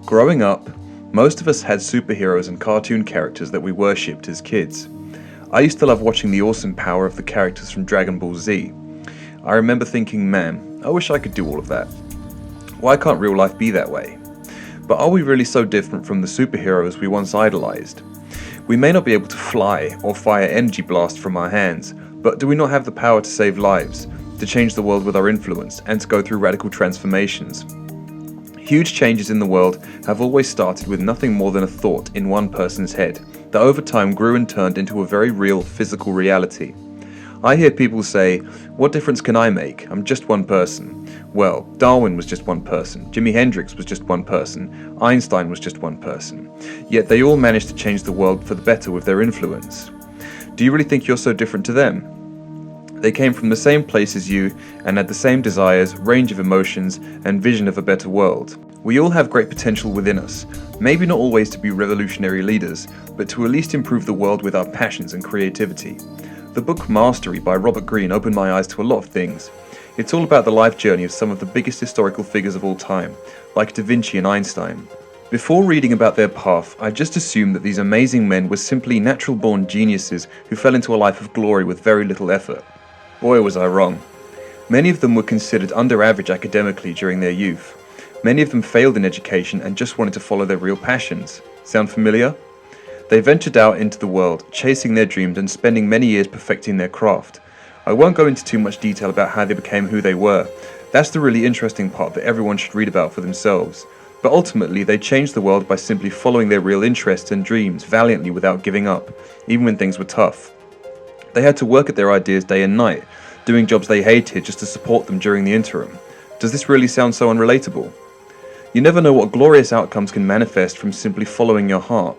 Growing up, most of us had superheroes and cartoon characters that we worshipped as kids. I used to love watching the awesome power of the characters from Dragon Ball Z. I remember thinking, man, I wish I could do all of that. Why can't real life be that way? But are we really so different from the superheroes we once idolized? We may not be able to fly or fire energy blasts from our hands, but do we not have the power to save lives, to change the world with our influence, and to go through radical transformations? Huge changes in the world have always started with nothing more than a thought in one person's head that over time grew and turned into a very real physical reality. I hear people say, what difference can I make? I'm just one person. Well, Darwin was just one person, Jimi Hendrix was just one person, Einstein was just one person. Yet they all managed to change the world for the better with their influence. Do you really think you're so different to them? They came from the same place as you and had the same desires, range of emotions, and vision of a better world. We all have great potential within us, maybe not always to be revolutionary leaders, but to at least improve the world with our passions and creativity. The book Mastery by Robert Greene opened my eyes to a lot of things. It's all about the life journey of some of the biggest historical figures of all time, like Da Vinci and Einstein. Before reading about their path, I just assumed that these amazing men were simply natural-born geniuses who fell into a life of glory with very little effort. Boy, was I wrong. Many of them were considered under average academically during their youth. Many of them failed in education and just wanted to follow their real passions. Sound familiar? They ventured out into the world, chasing their dreams and spending many years perfecting their craft. I won't go into too much detail about how they became who they were. That's the really interesting part that everyone should read about for themselves. But ultimately, they changed the world by simply following their real interests and dreams valiantly without giving up, even when things were tough. They had to work at their ideas day and night, doing jobs they hated just to support them during the interim. Does this really sound so unrelatable? You never know what glorious outcomes can manifest from simply following your heart.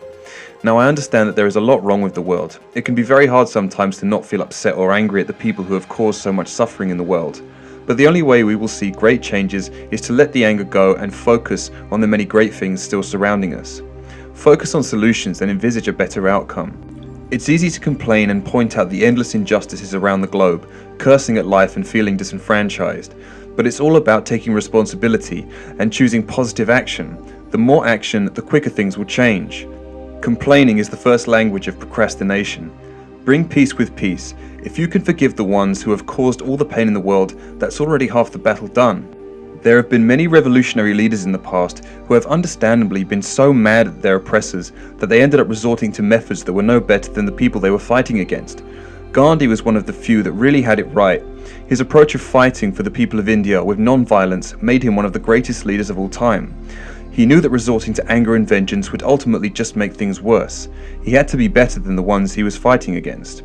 Now, I understand that there is a lot wrong with the world. It can be very hard sometimes to not feel upset or angry at the people who have caused so much suffering in the world. But the only way we will see great changes is to let the anger go and focus on the many great things still surrounding us. Focus on solutions and envisage a better outcome. It's easy to complain and point out the endless injustices around the globe, cursing at life and feeling disenfranchised. But it's all about taking responsibility and choosing positive action. The more action, the quicker things will change. Complaining is the first language of procrastination. Bring peace with peace. If you can forgive the ones who have caused all the pain in the world, that's already half the battle done. There have been many revolutionary leaders in the past who have understandably been so mad at their oppressors that they ended up resorting to methods that were no better than the people they were fighting against. Gandhi was one of the few that really had it right. His approach of fighting for the people of India with non-violence made him one of the greatest leaders of all time. He knew that resorting to anger and vengeance would ultimately just make things worse. He had to be better than the ones he was fighting against.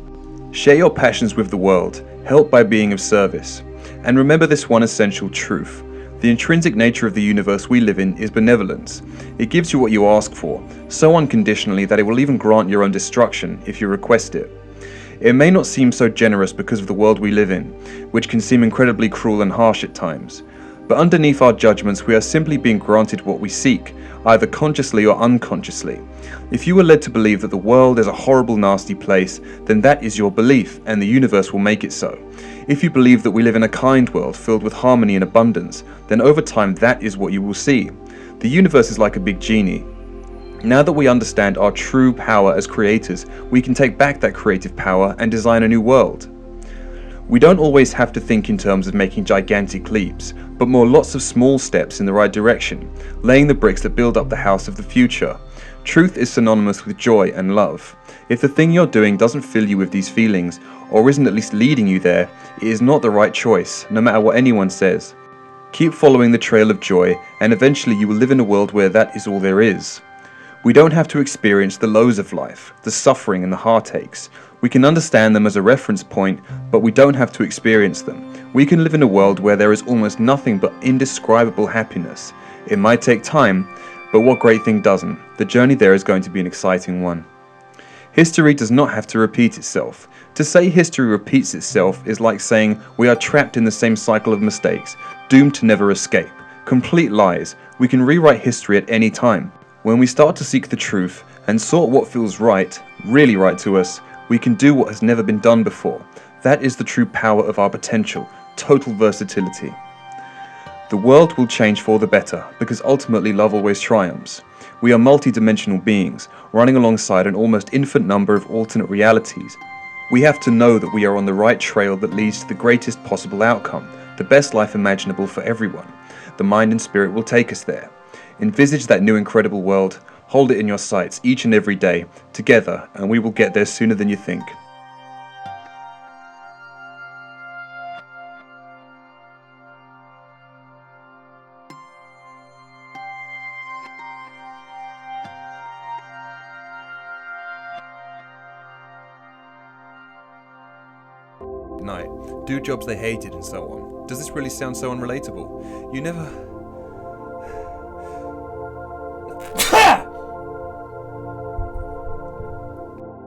Share your passions with the world, help by being of service. And remember this one essential truth. The intrinsic nature of the universe we live in is benevolence. It gives you what you ask for, so unconditionally that it will even grant your own destruction if you request it. It may not seem so generous because of the world we live in, which can seem incredibly cruel and harsh at times. But underneath our judgments, we are simply being granted what we seek, either consciously or unconsciously. If you are led to believe that the world is a horrible, nasty place, then that is your belief, and the universe will make it so. If you believe that we live in a kind world filled with harmony and abundance, then over time that is what you will see. The universe is like a big genie. Now that we understand our true power as creators, we can take back that creative power and design a new world. We don't always have to think in terms of making gigantic leaps, but more lots of small steps in the right direction, laying the bricks that build up the house of the future. Truth is synonymous with joy and love. If the thing you're doing doesn't fill you with these feelings, or isn't at least leading you there, it is not the right choice, no matter what anyone says. Keep following the trail of joy, and eventually you will live in a world where that is all there is. We don't have to experience the lows of life, the suffering and the heartaches. We can understand them as a reference point, but we don't have to experience them. We can live in a world where there is almost nothing but indescribable happiness. It might take time, but what great thing doesn't? The journey there is going to be an exciting one. History does not have to repeat itself. To say history repeats itself is like saying we are trapped in the same cycle of mistakes, doomed to never escape. Complete lies. We can rewrite history at any time. When we start to seek the truth and sort what feels right, really right to us, we can do what has never been done before. That is the true power of our potential, total versatility. The world will change for the better, because ultimately love always triumphs. We are multi-dimensional beings, running alongside an almost infinite number of alternate realities. We have to know that we are on the right trail that leads to the greatest possible outcome, the best life imaginable for everyone. The mind and spirit will take us there. Envisage that new incredible world, hold it in your sights each and every day, together, and we will get there sooner than you think. Night, do jobs they hated and so on. Does this really sound so unrelatable? You never